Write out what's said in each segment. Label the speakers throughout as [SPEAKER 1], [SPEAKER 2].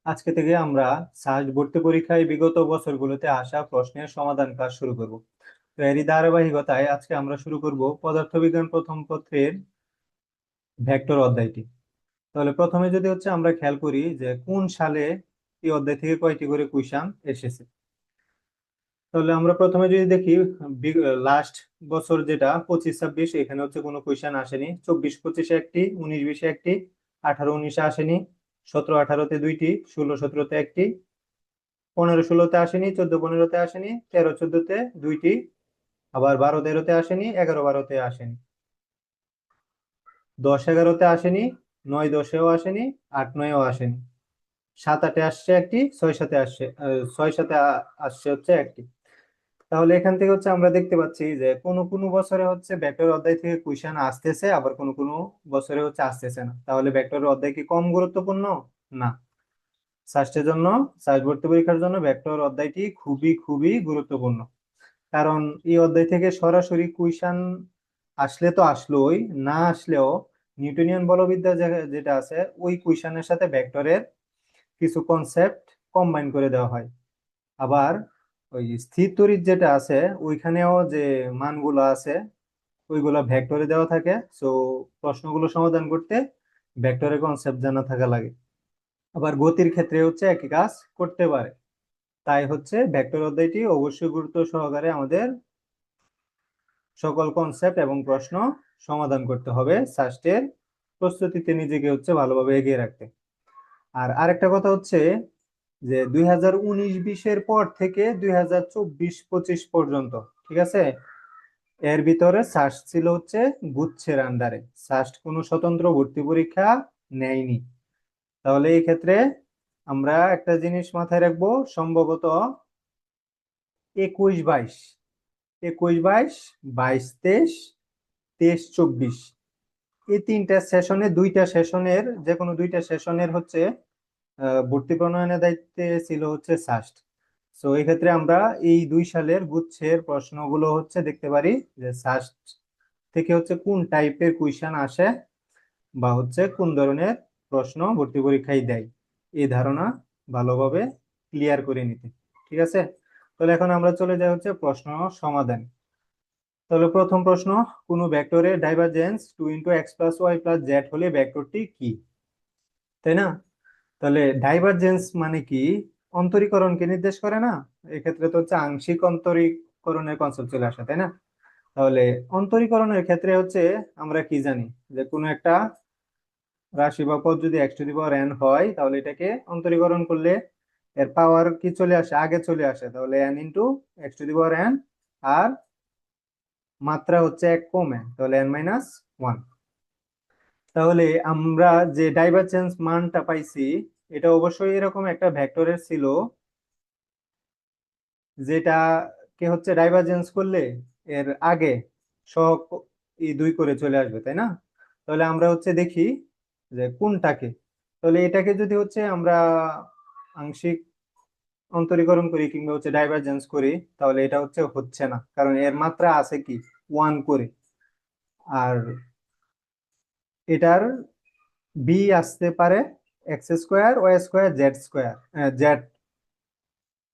[SPEAKER 1] আজকে থেকে আমরা সাস্ট ভর্তি পরীক্ষায় বিগত বছরগুলোতে আসা প্রশ্নের সমাধান কাজ শুরু করব। তো এরই ধারাবাহিকতায় আজকে আমরা শুরু করব পদার্থবিজ্ঞান প্রথম পত্রের ভেক্টর অধ্যায়টি। তাহলে প্রথমে যদি আমরা খেয়াল করি যে কোন সালে এই অধ্যায় থেকে কয়টি করে কুইশন এসেছে। তাহলে আমরা প্রথমে যদি দেখি লাস্ট বছর যেটা 25-26, এখানে কোনো কুইশন আসেনি। 24-25-এ একটি, 19-20-এ একটি, 18-19-এ আসেনি, 17-18-তে দুইটি, 16-17-তে একটি, 15-16-তে আসেনি, 14-15-তে আসেনি, 13-14-তে দুইটি, আবার 12-13-তে আসেনি, 11-12-তে আসেনি, 10-11-তে আসেনি, 9-10-এও আসেনি, 8-9-এও আসেনি, 7-8-এ আসছে একটি, 6-7-এ আসছে 6-7-এ আসছে একটি। তাহলে এখান থেকে আমরা দেখতে পাচ্ছি যে কোনো কোনো বছরে ভেক্টর অধ্যায় থেকে কুইশন আসতেছে, আবার কোনো কোনো বছরে আসতেছে না। তাহলে ভেক্টর অধ্যায় কি কম গুরুত্বপূর্ণ? না। সাস্টের জন্য, সাস্ট ভর্তি পরীক্ষার জন্য ভেক্টর অধ্যায়টি খুবই খুবই গুরুত্বপূর্ণ। কারণ এই অধ্যায় থেকে সরাসরি কুইশন আসলে তো আসলোই, না আসলেও নিউটনিয়ান বলবিদ্যা যেটা আছে ওই কুইশনের সাথে ভেক্টরের কিছু কনসেপ্ট কম্বাইন করে দেওয়া হয়। আবার ওই স্থির তড়িৎ যেটা আছে ওইখানেও যে মানগুলো আছে ওইগুলো ভেক্টরে দেওয়া থাকে। সো প্রশ্নগুলো সমাধান করতে ভেক্টরের কনসেপ্ট জানা থাকা লাগে। আবার গতির ক্ষেত্রে একই কাজ করতে পারে। তাই ভেক্টর অধ্যায়টি অবশ্যই গুরুত্ব সহকারে আমাদের সকল কনসেপ্ট এবং প্রশ্ন সমাধান করতে হবে সাস্টের প্রস্তুতিতে নিজেকে ভালোভাবে এগিয়ে রাখতে। আর আরেকটা কথা যে 2019-20-এর পর থেকে 2024-25 পর্যন্ত, ঠিক আছে, এর ভিতরে সাস্ট ছিল গুচ্ছের আন্ডারে। সাস্ট কোনো স্বতন্ত্র ভর্তি পরীক্ষা নেয়নি। তাহলে এই ক্ষেত্রে আমরা একটা জিনিস মাথায় রাখবো, সম্ভবত 21-22, 21-22, 22-23, 23-24, এই তিনটা সেশনে, দুইটা সেশনের, যে কোনো দুইটা সেশনের ভর্তি প্রণয়নের দায়িত্বে ছিল সাস্ট। সো এই ক্ষেত্রে আমরা এই 2 সালের গুচ্ছের প্রশ্নগুলো দেখতে পারি যে সাস্ট থেকে কোন টাইপের কুইশন আসে বা কোন ধরনের প্রশ্ন ভর্তি পরীক্ষায় দেয়, এই ধারণা ভালোভাবে ক্লিয়ার করে নিতে। ঠিক আছে, তাহলে এখন আমরা চলে যাই প্রশ্ন সমাধান। তাহলে প্রথম প্রশ্ন, কোন ভেক্টরের ডাইভারজেন্স 2 × x + y + z হলে ভেক্টরটি কি? তাই না? তাহলে ডাইভারজেন্স মানে কি? অন্তরীকরণকে নির্দেশ করে না? এক্ষেত্রে তো আংশিক অন্তরীকরণের কনসেপ্ট চলে আসে, তাই না? তাহলে অন্তরীকরণের ক্ষেত্রে আমরা কি জানি যে কোনো একটা রাশি বা পদ যদি x⁴n হয়, তাহলে এটাকে অন্তরীকরণ করলে এর পাওয়ার কি চলে আসে? আগে চলে আসে। তাহলে n × x⁴n, আর মাত্রা এক কমে, তাহলে n-1। তাহলে আমরা যে ডাইভারজেন্স মানটা পাইছি এটা অবশ্যই এরকম একটা ভেক্টরের ছিল, যেটাকে ডাইভারজেন্স করলে এর আগে সহগ এই 2 করে চলে আসবে, তাই না? তাহলে আমরা দেখি যে কোনটাকে। তাহলে এটাকে যদি আমরা আংশিক অন্তরীকরণ করি কিংবা ডাইভারজেন্স করি, তাহলে এটা হচ্ছে না, কারণ এর মাত্রা আছে কি 1 করে। আর এটার বি আসতে পারে x² y² z², জেড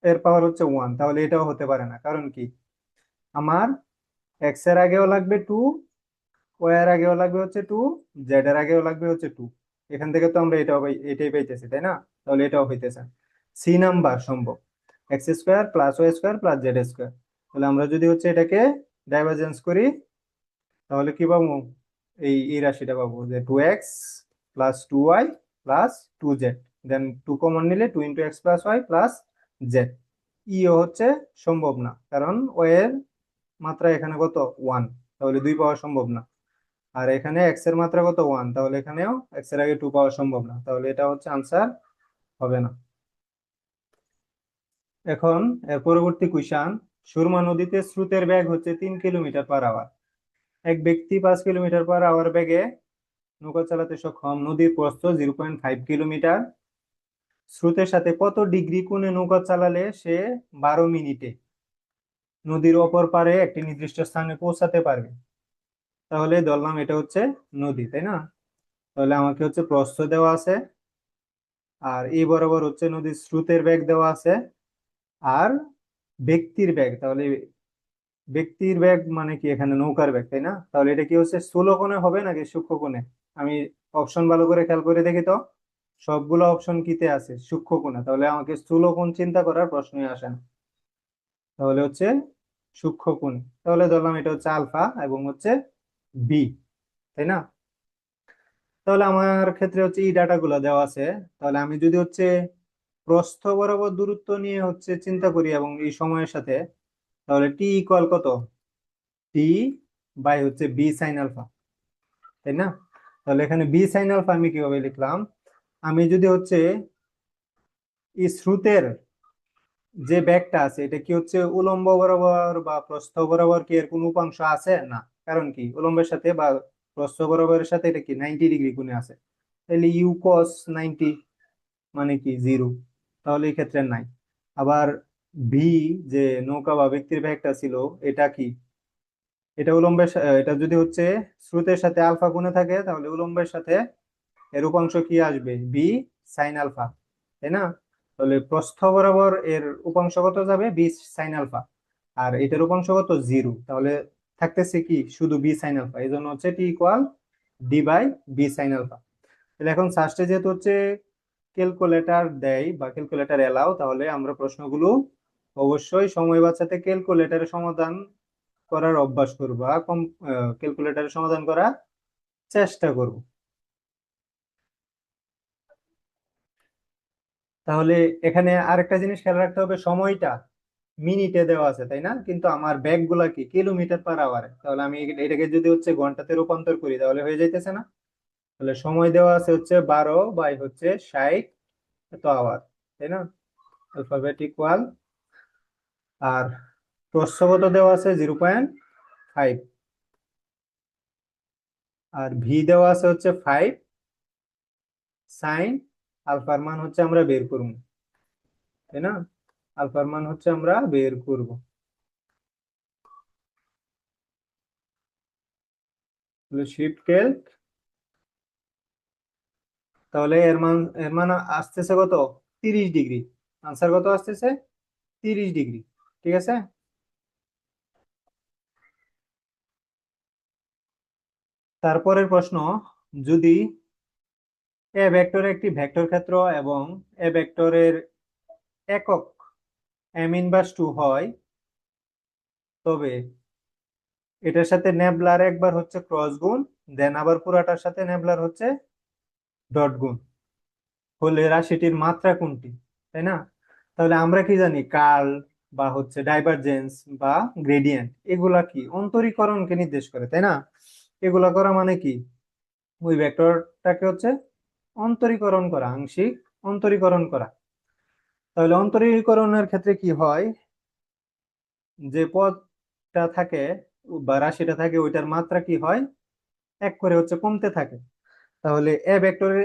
[SPEAKER 1] এর পাওয়ার 1। তাহলে এটাও হতে পারে না, কারণ কি আমার এক্স এর আগেও লাগবে 2, ওয়াই এর আগেও লাগবে 2, জেড এর আগেও লাগবে 2। এখান থেকে তো আমরা এটাই পাইতেছি, তাই না? তাহলে এটাও হইতেছে। সি নাম্বার সম্ভব, x² + y² + z²। তাহলে আমরা যদি এটাকে ডাইভারজেন্স করি, তাহলে কি পাবো? এই রাশিটা পাবো যে 2x + 2y + 2z, দেন 2 কমন নিলে 2 × x + y + z। ইও সম্ভব না, কারণ ও এর মাত্রা এখানে কত 1, তাহলে 2 পাওয়া সম্ভব না। আর এখানে এক্স এর মাত্রা কত 1, তাহলে এখানেও এক্স এর আগে 2 পাওয়া সম্ভব না। তাহলে এটা আনসার হবে না। এখন এর পরবর্তী কুইশন, সুরমা নদীতে স্রোতের বেগ 3 কিলোমিটার/আওয়ার। এক ব্যক্তি 5 কিলোমিটার/আওয়ার বেগে নৌকা চালাতে সক্ষম। নদীর প্রস্থ 0.5 কিলোমিটার। স্রোতের সাথে কত ডিগ্রি কোণে নৌকা চালালে সে 12 মিনিটে নদীর অপর পারে একটি নির্দিষ্ট স্থানে পৌঁছাতে পারবে? তাহলে ধরলাম এটা নদী, তাই না? তাহলে আমাকে প্রস্থ দেওয়া আছে, আর এই বরাবর হচ্ছে নদীর স্রোতের বেগ দেওয়া আছে, আর ব্যক্তির বেগ, তাহলে ব্যক্তির বেগ মানে কি এখানে নৌকার বেগ, তাই না? তাহলে এটা কি হচ্ছে, স্থূল কোণে হবে নাকি সূক্ষ্ম কোণে? আমি অপশন ভালো করে খেয়াল করে দেখি তো। সবগুলো অপশন কিতে আছে সূক্ষ্ম কোণে, তাহলে আমাকে স্থূল কোণ চিন্তা করার প্রশ্নই আসে না। তাহলে হচ্ছে সূক্ষ্ম কোণ, তাহলে ধরলাম এটা হচ্ছে আলফা এবং হচ্ছে বি, তাই না? তাহলে আমার ক্ষেত্রে হচ্ছে এই ডাটাগুলো দেওয়া আছে। তাহলে আমি যদি হচ্ছে প্রস্থ বরাবর দূরত্ব নিয়ে হচ্ছে চিন্তা করি এবং এই সময়ের সাথে, তাহলে টি ইকুয়াল কত? টি বাই হচ্ছে বি সাইন আলফা, তাই না? তাহলে এখানে বি সাইন আলফা আমি কিভাবে লিখলাম? আমি যদি হচ্ছে এই স্রোতের যে ব্যাগটা আছে এটা কি হচ্ছে উলম্ব বরাবর বা প্রস্থ বরাবর কি এর কোনো উপাংশ আছে না? কারণ কি উলম্বের সাথে বা প্রস্থ বরাবরের সাথে এটা কি 90 ডিগ্রি কোণে আছে, তাহলে ইউ কস 90 মানে কি 0, তাহলে এই ক্ষেত্রে নাই। আবার ভি, যে নৌকা বা ব্যক্তির ব্যাগটা ছিল, এটা কি, এটা উলম্বের এটা যদি হচ্ছে স্রোতের সাথে আলফা কোণে থাকে, তাহলে উলম্বের সাথে এর উপাংশ কি আসবে? বি সাইন আলফা, তাই না? তাহলে প্রস্থ বরাবর এর উপাংশ কত যাবে? বি সাইন আলফা, আর এটার উপাংশ কত? 0, তাহলে থাকতেছে কি শুধু বি সাইন আলফা, এই জন্য হচ্ছে T equal D by B sine alpha. তাহলে এখন সাস্টে যেহেতু হচ্ছে ক্যালকুলেটর দেয় বা ক্যালকুলেটর এলাও, তাহলে আমরা প্রশ্নগুলো অবশ্যই সময় বাঁচাতে ক্যালকুলেটরের সমাধান করার অভ্যাস করবো বা কম ক্যালকুলেটরের সমাধান করার চেষ্টা করব। তাহলে এখানে আরেকটা জিনিস খেয়াল রাখতে হবে, সময়টা মিনিটে দেওয়া আছে তাই না, কিন্তু আমার ব্যাগ গুলা কি কিলোমিটার পার আওয়ারে, তাহলে আমি এটাকে যদি হচ্ছে ঘন্টাতে রূপান্তর করি তাহলে হয়ে যাইতেছে না? তাহলে সময় দেওয়া আছে হচ্ছে 12 বাই হচ্ছে 60 এত আওয়ার, তাই না? অ্যালফাবেট ইকুয়াল, আর প্রস্থগত দেওয়া আছে 0.5, আর ভি দেওয়া আছে হচ্ছে 5 সাইন আলফার মান হচ্ছে আমরা বের করবো, তাই না? আলফার মান হচ্ছে আমরা বের করব। শিফট ক্যালক, তাহলে এর মান আসতেছে কত? 30 ডিগ্রি। আনসার কত আসতেছে? 30 ডিগ্রি। ঠিক আছে। তারপরের প্রশ্ন, যদি এ ভেক্টর একটি ভেক্টর ক্ষেত্র এবং এ ভেক্টরের একক এম ইনভার্স 2 হয়, তবে এটার সাথে নেবলার একবার হচ্ছে ক্রস গুণ, দেন আবার পুরাটার সাথে নেবলার হচ্ছে ডট গুণ হলে রাশিটির মাত্রা কোনটি, তাই না? তাহলে আমরা কি জানি, কার্ল বা হচ্ছে ডাইভারজেন্স বা গ্রেডিয়েন্ট, এগুলা কি অন্তরীকরণকে নির্দেশ করে, তাই না? এগুলা করা মানে কি, ওই ভেক্টরটাকে হচ্ছে অন্তরীকরণ করা, আংশিক অন্তরীকরণ করা। তাহলে অন্তরীকরণের ক্ষেত্রে কি হয়, যে পদটা থাকে বা রাশিটা থাকে ওইটার মাত্রা কি হয়, এক করে হচ্ছে কমতে থাকে। তাহলে এ ভেক্টরের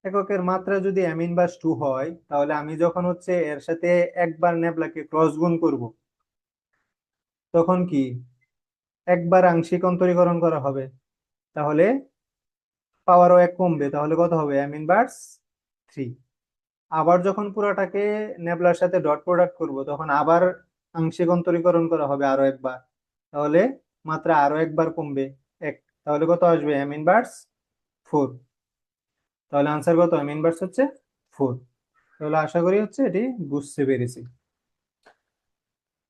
[SPEAKER 1] এককের মাত্রা যদি এম ইনভার্স 2 হয়, তাহলে আমি যখন হচ্ছে এর সাথে একবার নেবলাকে ক্রস গুণ করব, তখন কি একবার আংশিক অন্তরীকরণ করা হবে, তাহলে পাওয়ারও এক কমবে, তাহলে কত হবে? M inverse 3। আবার যখন পুরাটাকে নেবলার সাথে ডট প্রোডাক্ট করব, তখন আবার আংশিক অন্তরীকরণ করা হবে আরো একবার, তাহলে মাত্রা আরো একবার কমবে, এক, তাহলে কত আসবে? M inverse 4। তাহলে আনসার কত? এম ইনভার্স হচ্ছে 4। তাহলে আশা করি হচ্ছে এটি বুঝতে পেরেছি।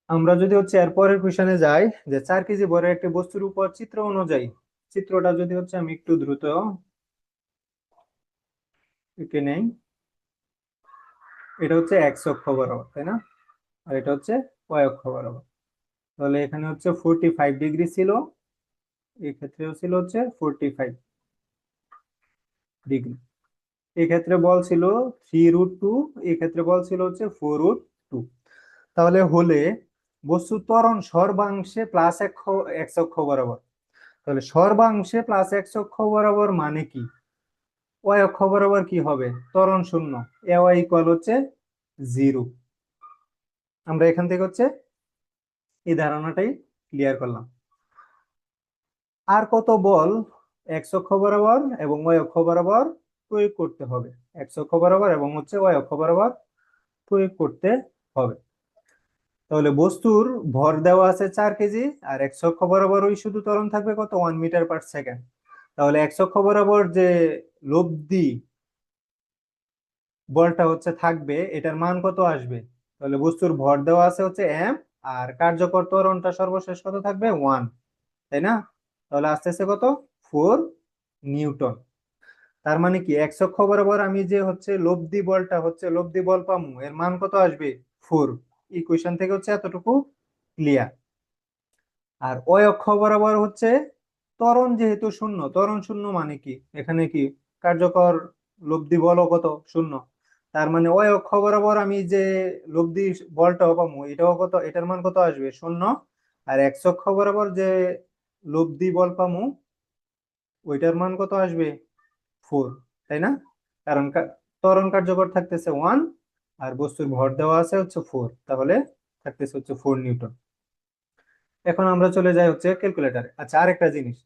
[SPEAKER 1] আমরা যদি হচ্ছে এরপরের কোশ্চেনে যাই, যে 4 কেজি ভরের একটি বস্তুর উপর চিত্র অনুযায়ী, চিত্রটা যদি হচ্ছে আমি একটু দ্রুত এঁকে নেই, এটা হচ্ছে এক্স অক্ষ বরাবর, তাই না? আর এটা হচ্ছে ওয়াই অক্ষ বরাবর। তাহলে এখানে হচ্ছে 45 ডিগ্রি ছিল, এই ক্ষেত্রেও ছিল হচ্ছে 45 ডিগ্রি। এই ক্ষেত্রে বল ছিল 3√2, এই ক্ষেত্রে বল ছিল হচ্ছে 4√2। তাহলে হলে বস্তু ত্বরণ সর্বাংশে প্লাস এক্স অক্ষ বরাবর, তাহলে সর্বাংশে প্লাস এক্স অক্ষ বরাবর মানে কি, ওয়াই অক্ষ বরাবর কি হবে? ত্বরণ শূন্য, এ ওয়াই ইকুয়াল হচ্ছে 0। আমরা এখান থেকে হচ্ছে এই ধারণাটাই ক্লিয়ার করলাম। আর কত বল এক্স অক্ষ বরাবর এবং ওয়াই অক্ষ বরাবর প্রয়োগ করতে হবে, এক্স অক্ষ বরাবর এবং হচ্ছে ওয়াই অক্ষ বরাবর প্রয়োগ করতে হবে। তাহলে বস্তুর ভর দেওয়া আছে 4 কেজি, আর এক্স অক্ষ বরাবর ওই শুধু ত্বরণ থাকবে কত, 1 মিটার পার সেকেন্ড। তাহলে এক্স অক্ষ বরাবর যে লব্ধি বলটা হচ্ছে থাকবে, এটার মান কত আসবে? তাহলে বস্তুর ভর দেওয়া আছে হচ্ছে এম, আর কার্যকর ত্বরণটা সর্বশেষ কত থাকবে, 1, তাই না? তাহলে আস্তে আস্তে কত, 4 নিউটন। তার মানে কি এক্স অক্ষ বরাবর আমি যে হচ্ছে লব্ধি বলটা হচ্ছে লব্ধি বল পামু, এর মান কত আসবে, 4। ইকুয়েশন থেকে হচ্ছে এতটুকু ক্লিয়ার। আর ওই অক্ষ বরাবর হচ্ছে ত্বরণ যেহেতু শূন্য, ত্বরণ শূন্য মানে কি, এখানে কি কার্যকর লব্ধি বল কত, শূন্য। তার মানে ওই অক্ষ বরাবর আমি যে লব্ধি বলটা পাবো এটাও কত, এটার মান কত আসবে, শূন্য। আর এক্স অক্ষ বরাবর যে লব্ধি বল পামু ওইটার মান কত আসবে, 4, তাই না? কারণ ত্বরণ কার্যকর থাকতেছে 1, আর বস্তুর ভর দেওয়া আছে হচ্ছে 4, তাহলে থাকতেছে হচ্ছে 4 নিউটন। এখন আমরা চলে যাই হচ্ছে ক্যালকুলেটারে। আচ্ছা, আরেকটা জিনিস,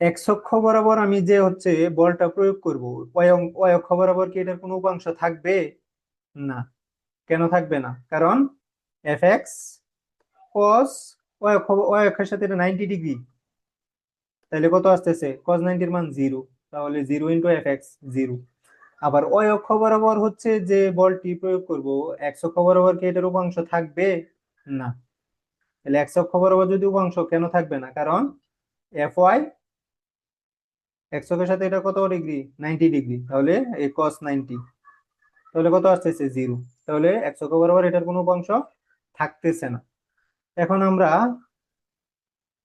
[SPEAKER 1] এক্স অক্ষ বরাবর আমি যে হচ্ছে বলটা প্রয়োগ করব, ওয়াই অক্ষ বরাবর কি এটার কোনো উপাংশ থাকবে? না। কেন থাকবে না? কারণ এফ এক্স কস ওয়াই অক্ষের সাথে এটা 90 ডিগ্রি, তাহলে কত আসতেছে, কস 90-র মান 0, তাহলে 0 × f(x) 0। আবার ওয়াই অক্ষ বরাবর হচ্ছে যে বলটি প্রয়োগ করব, এক্স অক্ষ বরাবর কি এটার উপাংশ থাকবে? না। তাহলে এক্স অক্ষ বরাবর যদি উপাংশ কেন থাকবে না, কারণ এফ ওয়াই এক্স অক্ষের সাথে এটা কত ডিগ্রি, 90 ডিগ্রি, তাহলে এই কস 90, তাহলে কত আসতেছে, 0। তাহলে এক্স অক্ষ বরাবর এটার কোনো উপাংশ থাকতেছে না। এখন আমরা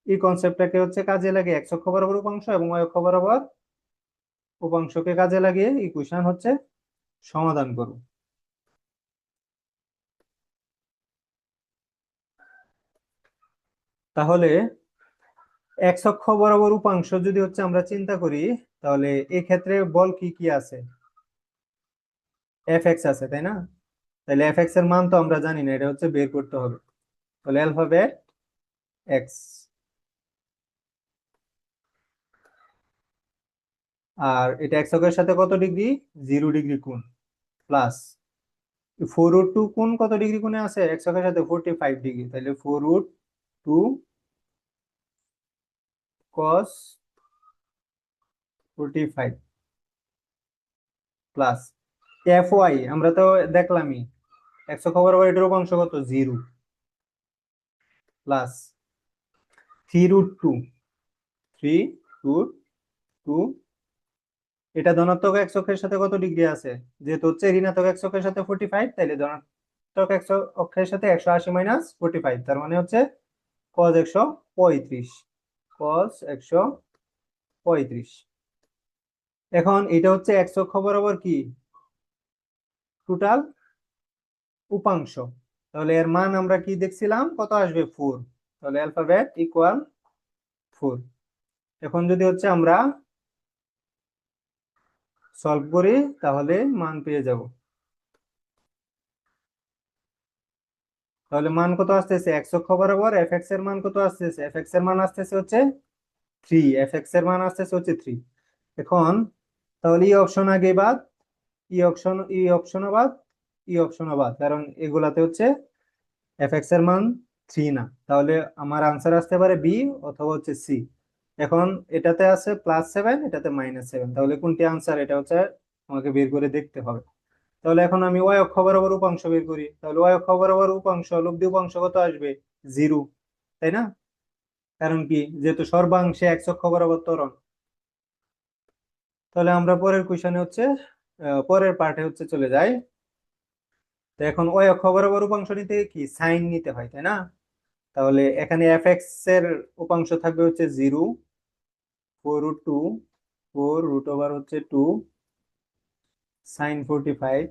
[SPEAKER 1] এই কনসেপ্টটাকে হচ্ছে কাজে লাগে এক্স অক্ষ বরাবর উপাংশ এবং ওয়াই অক্ষ বরাবর উপাংশকে কাজে লাগিয়ে ইকুয়েশন হচ্ছে সমাধান করব। তাহলে এক্স অক্ষ বরাবর উপাংশ যদি হচ্ছে আমরা চিন্তা করি, তাহলে এই ক্ষেত্রে বল কি কি আছে, এফ এক্স আছে, তাই না? তাহলে এফ এক্স এর মান তো আমরা জানি না, এটা হচ্ছে বের করতে হবে। তাহলে অ্যালফাবেট এক্স, আর এটা এক্স অক্ষের সাথে কত ডিগ্রি, 0 ডিগ্রি কোণ, প্লাস 4√2 কোণ কত ডিগ্রি কোণে আছে, এক্স অক্ষের সাথে 45 ডিগ্রি, তাহলে 4√2 কস 45 প্লাস এফ ওয়াই আমরা তো দেখলামই, এক্স অক্ষ বরাবর এটার উপাংশ কত, 0, প্লাস 3√2, 3√2, এটা ধনাত্মক এক্স অক্ষের সাথে কত ডিগ্রি আছে, যেহেতু হচ্ছে ঋণাত্মক এক্স অক্ষের সাথে 45, তাইলে ধনাত্মক এক্স অক্ষের সাথে 180 মাইনাস 45, তার মানে হচ্ছে কস 135, কস 135। এখন এটা হচ্ছে এক্স অক্ষ বরাবর কি টোটাল উপাংশ, তাহলে এর মান আমরা কি দেখছিলাম, কত আসবে, 4। তাহলে অ্যালফাবেট ইকুয়াল 4। এখন যদি হচ্ছে আমরা সলভ করি, তাহলে মান পেয়ে যাব। তাহলে মান কত আসতেছে, এক্স অক্ষ বরাবর এফ এক্স এর মান কত আসতেছে, এফ এক্স এর মান আসতেছে হচ্ছে 3, এফ এক্স এর মান আসতেছে হচ্ছে 3। এখন তাহলে ই অপশন আগে বাদ, ই অপশন বাদ, ই অপশন বাদ, কারণ এগুলাতে হচ্ছে এফ এক্স এর মান 3 না। তাহলে আমার আনসার আসতে পারে বি অথবা হচ্ছে সি। এখন এটাতে আছে +7, এটাতে -7, তাহলে কোনটি আনসার, এটা হচ্ছে আমাকে বের করে দেখতে হবে। তাহলে এখন আমি ওয়াই অক্ষ বরাবর উপাংশ বের করি, তাহলে ওয়াই অক্ষ বরাবর উপাংশ লব্ধি উপাংশ কত আসবে, 0, তাই না? কারণ কি, যেহেতু সর্বাংশে এক্স অক্ষ বরাবর ত্বরণ। তাহলে আমরা পরের কোশ্চেনে হচ্ছে পরের পার্টে হচ্ছে চলে যাই। তো এখন ওয়াই অক্ষ বরাবর উপাংশ নিতে কি সাইন নিতে হয়, তাই না? তাহলে এখানে এফ এক্স এর উপাংশ থাকবে হচ্ছে 0, 4√2, 4√over হচ্ছে 2 সাইন 45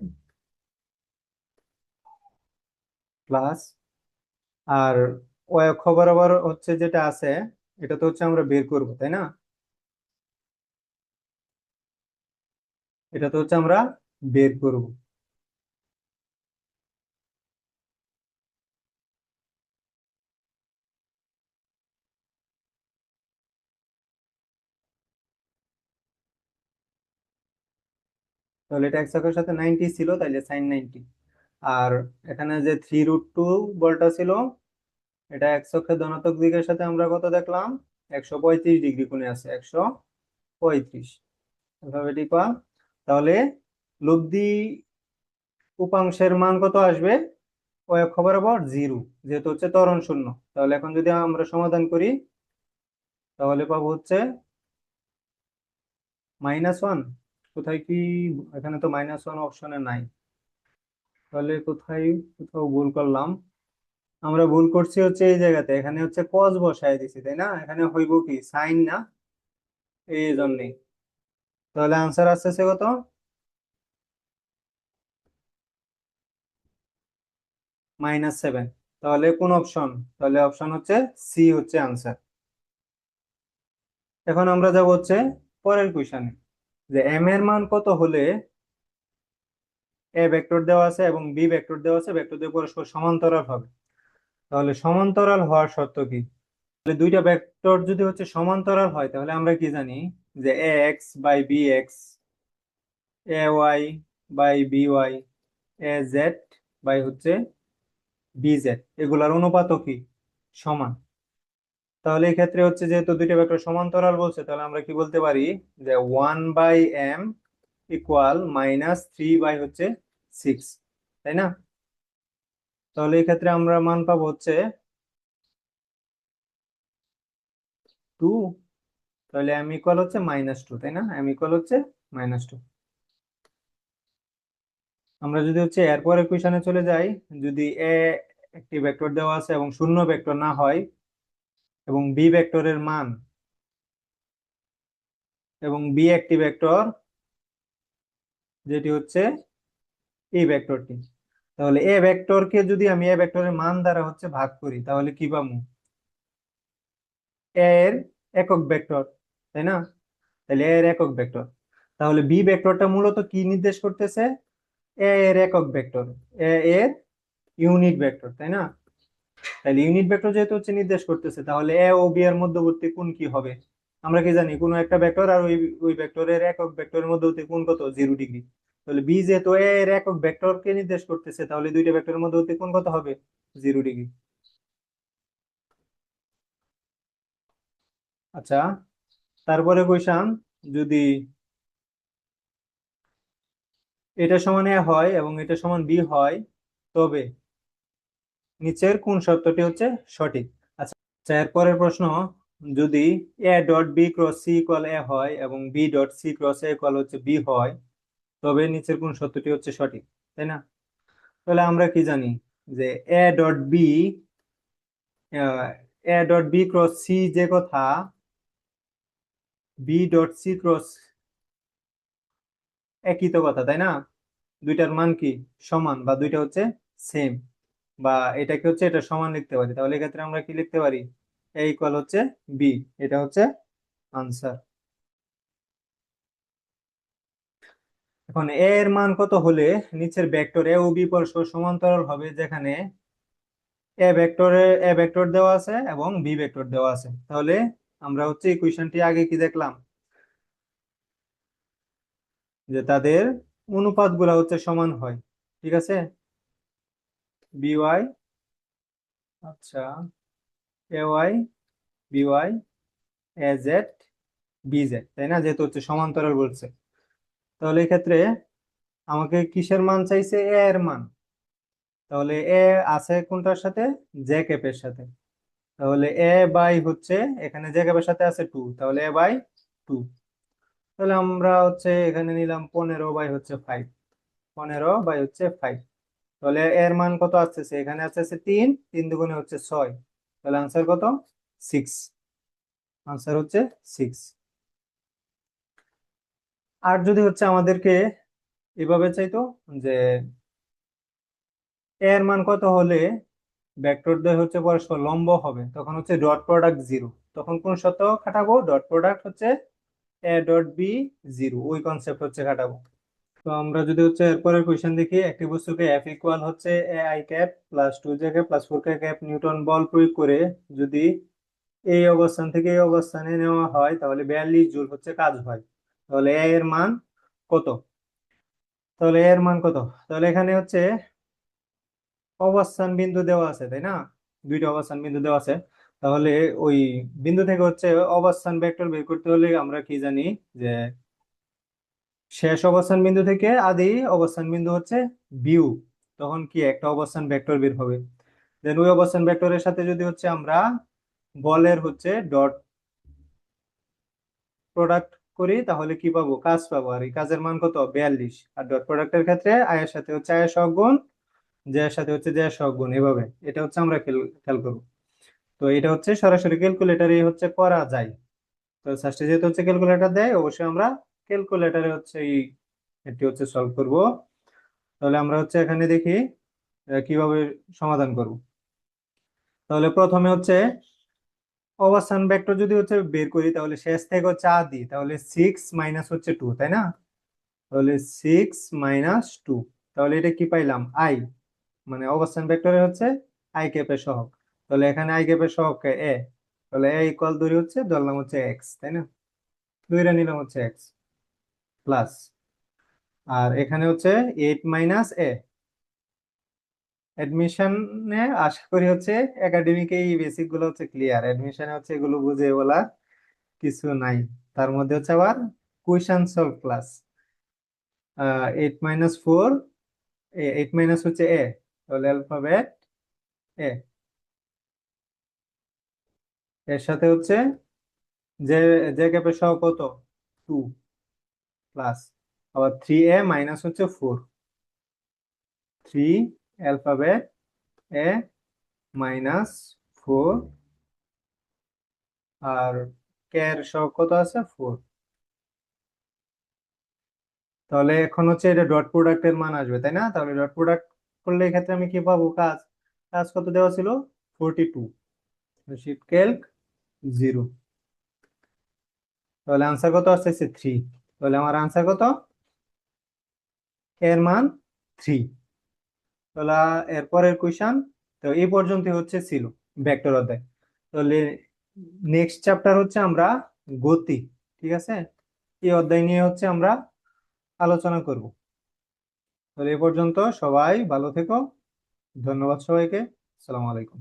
[SPEAKER 1] প্লাস, আর ওয়াই অক্ষ বরাবর হচ্ছে যেটা আছে এটা তো হচ্ছে আমরা বের করব, তাই না? এটা তো হচ্ছে আমরা বের করব। তাহলে এটা এক্স অক্ষের সাথে 90 ছিল, তাইলে সাইন 90। আর এখানে যে 3√2 বলটা ছিল, এটা এক্স অক্ষের ধনাত্মক দিকের সাথে আমরা কত দেখলাম, 135 ডিগ্রি কোণে আছে, 135। এভাবে টিপা। তাহলে লব্ধি উপাংশের মান কত আসবে, ওই অক্ষ বরাবর 0, যেহেতু হচ্ছে ত্বরণ শূন্য। তাহলে এখন যদি আমরা সমাধান করি, তাহলে পাবো হচ্ছে -1। কোথায় কি, এখানে তো -1 অপশনে নাই, তাহলে কোথায়, কোথাও ভুল করলাম। আমরা ভুল করছি হচ্ছে এই জায়গাতে, এখানে হচ্ছে কস বসায় দিছি, তাই না? এখানে হইব কি সাইন না, এই জন্যই। তাহলে আনসার আসতেছে কত, -7। তাহলে কোন অপশন, তাহলে অপশন হচ্ছে সি হচ্ছে আনসার। এখন আমরা যাব হচ্ছে পরের কোশ্চেনে, যে এম এর মান কত হলে এ ভেক্টর দেওয়া আছে এবং বি ভেক্টর দেওয়া আছে, ভেক্টর দিয়ে পরস্পর সমান্তরাল হবে। তাহলে সমান্তরাল হওয়ার শর্ত কি? তাহলে দুইটা ভেক্টর যদি হচ্ছে সমান্তরাল হয়, তাহলে আমরা কি জানি, যে A X by B X, A Y by B Y, A Z by হচ্ছে বি জেড, এগুলার অনুপাতও কি সমান। তাহলে এই ক্ষেত্রে হচ্ছে যেহেতু দুইটা ভেক্টর সমান্তরাল বলছে, তাহলে আমরা কি বলতে পারি, যে 1/m ইকুয়াল -3 বাই হচ্ছে 6, তাই না? তাহলে এই ক্ষেত্রে আমরা মান পাবো হচ্ছে 2। তাহলে m ইকুয়াল হচ্ছে -2, তাই না? m ইকুয়াল হচ্ছে -2। আমরা যদি হচ্ছে এরপরের কোশ্চেনে চলে যাই, যদি এ একটি ভেক্টর দেওয়া আছে এবং শূন্য ভেক্টর না হয়, এবং বি ভেক্টরের মান, এবং বি একটি ভেক্টর যেটি হচ্ছে এই ভেক্টরটি, তাহলে এ ভেক্টরকে যদি আমি এ ভেক্টরের মান দ্বারা হচ্ছে ভাগ করি, তাহলে কি পাবো, এর একক ভেক্টর, তাই না? তাহলে এর একক ভেক্টর। তাহলে বি ভেক্টরটা মূলত কি নির্দেশ করতেছে, এ এর একক ভেক্টর, এ এর ইউনিট ভেক্টর, তাই না? তাহলে ইউনিট ভেক্টর যেহেতু হচ্ছে নির্দেশ করতেছে, তাহলে এ ও বি এর মধ্যবর্তী কোণ কি হবে? আমরা কি জানি, কোনো একটা ভেক্টর আর ওই ওই ভেক্টরের একক ভেক্টরের মধ্যবর্তী কোণ কত, 0 ডিগ্রি। তাহলে বি যেহেতু এ এর একক ভেক্টরকে নির্দেশ করতেছে, তাহলে দুইটা ভেক্টরের মধ্যবর্তী কোণ কত হবে, 0 ডিগ্রি। আচ্ছা, তারপরে কইসাম, যদি এটা সমান এ হয় এবং এটা সমান বি হয়, তবে নিচের কোন শর্তটি হচ্ছে সঠিক। আচ্ছা, এরপরের প্রশ্ন, যদি A dot B cross C equal A হয় এবং B dot C cross A equal হচ্ছে বি হয়, তবে নিচের কোন সত্যটি হচ্ছে সঠিক, তাই না? তাহলে আমরা কি জানি, যে A dot B, A dot B cross C যে কথা, বি ডট সি ক্রস একই তো কথা, তাই না? দুইটার মান কি সমান, বা দুইটা হচ্ছে সেম, বা এটাকে হচ্ছে এটা সমান লিখতে পারি। তাহলে এক্ষেত্রে আমরা কি লিখতে পারি, এ ইকুয়াল হচ্ছে বি, এটা হচ্ছে আনসার। এখন এ এর মান কত হলে নিচের ভেক্টর এ ও বি পরস্পর সমান্তরাল হবে, যেখানে এ ভেক্টর দেওয়া আছে এবং বি ভেক্টর দেওয়া আছে। তাহলে আমরা হচ্ছে ইকুয়েশনটি আগে কি দেখলাম, যে তাদের অনুপাত গুলা হচ্ছে সমান হয়, ঠিক আছে? বি ওয়াই, আচ্ছা, A Y B Y, A Z B Z, তাই না? যেহেতু হচ্ছে সমান্তরাল বলছে, তাহলে এই ক্ষেত্রে আমাকে কিসের মান চাইছে, এ এর মান। তাহলে এ আছে কোনটার সাথে, জে ক্যাপের সাথে। তাহলে এ বাই হচ্ছে, এখানে জে ক্যাপের সাথে আছে 2, তাহলে এ বাই 2। তাহলে আমরা হচ্ছে এখানে নিলাম 15/5, 15/5। তাহলে এর মান কত আসতেছে, এখানে আসতেছে 3, 3 দুগুণে হচ্ছে 6। তাহলে আনসার কত, 6। আনসার হচ্ছে 6। আর যদি হচ্ছে আমাদেরকে এভাবে চাইতো, যে এর মান কত হলে ভেক্টর দ্বয় হচ্ছে পরস্পর লম্ব হবে, তখন হচ্ছে ডট প্রোডাক্ট 0, তখন কোন শর্ত খাটাবো, ডট প্রোডাক্ট হচ্ছে এ ডট বি 0, ওই কনসেপ্ট হচ্ছে খাটাবো। তো আমরা যদি হচ্ছে এরপরের কোয়েশ্চেন দেখি, একটি বস্তুকে এফ ইকুয়াল হচ্ছে এ I cap plus 2 J cap plus 4 K cap newton বল প্রয়োগ করে যদি এই অবস্থান থেকে এই অবস্থানে নেওয়া হয়, তাহলে 42 জুল হচ্ছে কাজ হয়। তাহলে এ এর মান কত? তাহলে এর মান কত? তাহলে এখানে হচ্ছে অবস্থান বিন্দু দেওয়া আছে, তাই না? দুইটা অবস্থান বিন্দু দেওয়া আছে। তাহলে ওই বিন্দু থেকে হচ্ছে অবস্থান ভেক্টর বের করতে হলে আমরা কি জানি যে শেষ অবস্থান বিন্দু থেকে আদি অবস্থান বিন্দু হচ্ছে বিয়োগ, তখন কি একটা অবস্থান ভেক্টর বের হবে। দেন ওই অবস্থান ভেক্টরের সাথে যদি হচ্ছে আমরা বলের হচ্ছে ডট প্রোডাক্ট করি, তাহলে কি পাবো? কাজ পাবো। আর এই কাজের মান কত? 42। আর ডট প্রোডাক্টের ক্ষেত্রে আয়ের সাথে হচ্ছে আয়ের সহগ গুণ, জে এর সাথে হচ্ছে জে এর সহগ গুণ, এভাবে এটা হচ্ছে আমরা খেয়াল খেয়াল করবো। তো এটা হচ্ছে সরাসরি ক্যালকুলেটারে হচ্ছে করা যায়। তো ফার্স্টে যেহেতু হচ্ছে ক্যালকুলেটর দেয়, অবশ্যই আমরা ক্যালকুলেটরে হচ্ছে এটি হচ্ছে সলভ করব। তাহলে আমরা হচ্ছে এখানে দেখি কিভাবে সমাধান করব। তাহলে প্রথমে হচ্ছে অবস্থান ভেক্টর যদি হচ্ছে বের করি, তাহলে শেষ থেকে হচ্ছে আদি, তাহলে 6 - হচ্ছে 2, তাই না? তাহলে 6 - 2, তাহলে এটা কি পাইলাম? আই, মানে অবস্থান ভেক্টরে হচ্ছে আই ক্যাপের সহগ। তাহলে এখানে আই ক্যাপের সহগ এ, তাহলে এ ইকুয়াল ধরি হচ্ছে ধরলাম হচ্ছে এক্স, তাই না? দুইটা নিলাম হচ্ছে এক্স প্লাস, আর এখানে হচ্ছে 8 - এ। অ্যাডমিশনে আশা করি হচ্ছে একাডেমিকে এই বেসিক গুলো হচ্ছে ক্লিয়ার, অ্যাডমিশনে হচ্ছে এগুলো বুঝে বলা কিছু নাই। তার মধ্যে হচ্ছে আবার কুইশন সলভ ক্লাস। 8 - 4, 8 হচ্ছে এ, তাহলে অ্যালফাবেট এ, এর সাথে হচ্ছে যে যে ক্যাপের সহ কত? 2 প্লাস, আবার 3a - হচ্ছে 4, 3 অ্যালফাবেট a - 4, আর কে এর সহ কত আছে? 4। তাহলে এখন হচ্ছে এটা ডট প্রোডাক্টের মান আসবে, তাই না? তাহলে ডট প্রোডাক্ট করলে এক্ষেত্রে আমি কি পাবো? কাজ, কাজ কত দেওয়া ছিল? 42। শিফট ক্যালক 0, তাহলে আনসার কত আসছে? 3। তাহলে আমার আনসার কত? এর মান 3। তাহলে এরপরের কোয়েশ্চন, তো এই পর্যন্ত হচ্ছে ছিল ভেক্টর অধ্যায়। তাহলে নেক্সট চ্যাপ্টার হচ্ছে আমরা গতি, ঠিক আছে? এই অধ্যায় নিয়ে হচ্ছে আমরা আলোচনা করব। তাহলে এ পর্যন্ত সবাই ভালো থেকো, ধন্যবাদ সবাইকে, আসসালামু আলাইকুম।